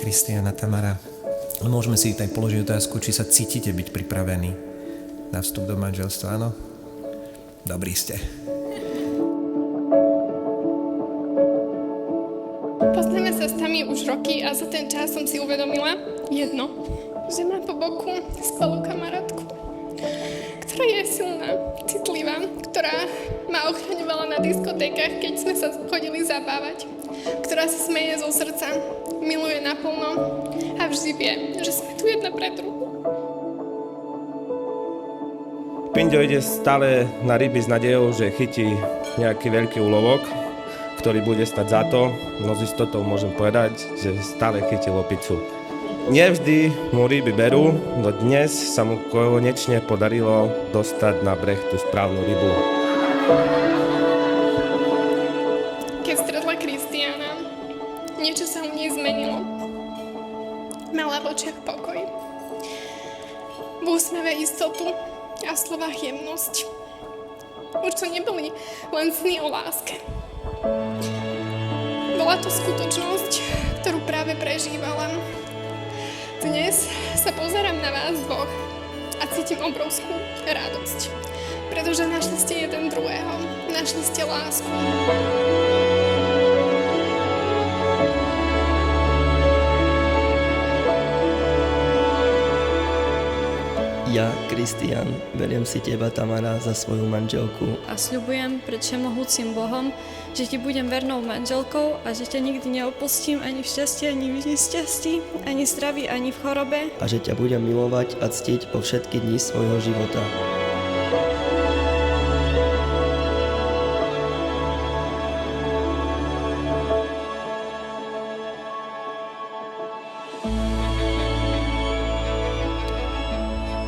Kristián a Tamara. Môžeme si aj položiť otázku, či sa cítite byť pripravení na vstup do manželstva, áno? Dobrí ste. Poznáme sa s Tami už roky a za ten čas som si uvedomila jedno, že má po boku skvelú kamarátku, ktorá je silná, citlivá, ktorá ma ochraňovala na diskotékach, keď sme sa chodili zabávať, ktorá sa smeje zo srdca, miluje naplno a vždy vie, že sme tu jedna pre druhú. Pinďo ide stále na ryby s nadejou, že chytí nejaký veľký úlovok, ktorý bude stať za to. No z istotou môžem povedať, že stále chytil opicu. Nevždy mu ryby berú, no dnes sa mu konečne podarilo dostať na breh tú správnu rybu. Keď stretla Kristiána, niečo sa u nej zmenilo. Mala v očiach pokoj. V úsmeve istotu a v slovách jemnosť. Už to neboli len sny o láske. Bola to skutočnosť, ktorú práve prežívala. Dnes sa pozerám na vás dvoch a cítim obrovskú radosť, pretože našli ste jeden druhého, našli ste lásku. Ja, Kristián, beriem si teba, Tamara, za svoju manželku. A sľubujem pred všemohúcim Bohom, že ti budem vernou manželkou a že ťa nikdy neopustím ani v šťastí, ani v nešťastí, ani v zdraví, ani v chorobe. A že ťa budem milovať a ctiť po všetky dni svojho života.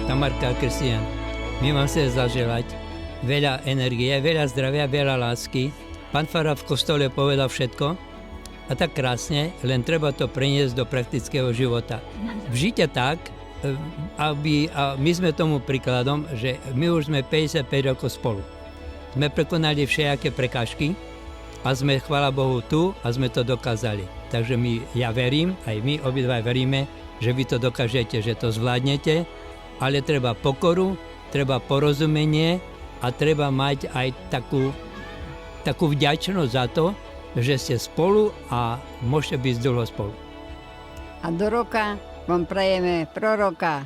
Tamarka a Kristián, my vám chcem zaželať veľa energie, veľa zdravia, veľa lásky. Pán farár v kostole povedal všetko a tak krásne, len treba to preniesť do praktického života. Žite tak, aby, a my sme tomu príkladom, že my už sme 55 rokov spolu. Sme prekonali všelijaké prekážky a sme, chvála Bohu, tu a sme to dokázali. Takže ja verím, aj my obidva veríme, že vy to dokážete, že to zvládnete, ale treba pokoru, treba porozumenie a treba mať aj takú vďačnosť za to, že ste spolu a môžete byť dlho spolu. A do roka vám prajeme proroka.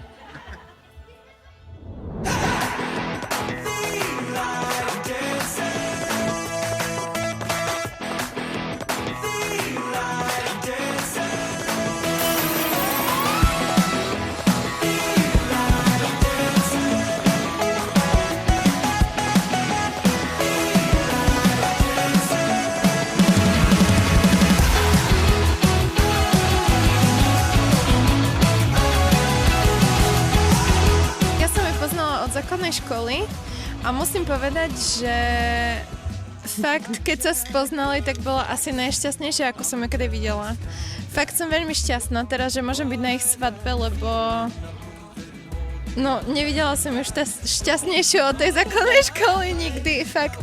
Základnej školy a musím povedať, že fakt, keď sa spoznali, tak bola asi najšťastnejšia, ako som ju kedy videla. Fakt som veľmi šťastná teraz, že môžem byť na ich svadbe, lebo nevidela som ju šťastnejšiu od tej základnej školy nikdy, fakt.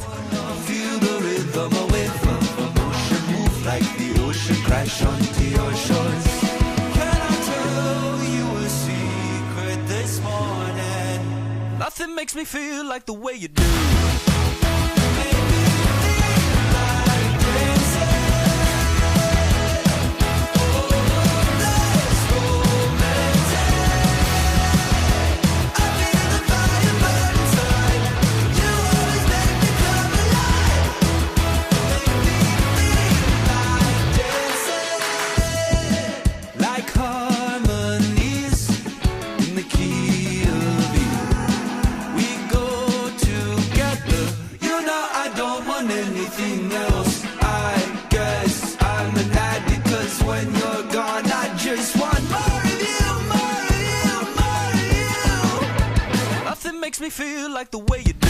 Nothing makes me feel like the way you do. Anything else, I guess I'm an addict, 'cause when you're gone I just want more of you, more of you, more of you. Nothing makes me feel like the way you do.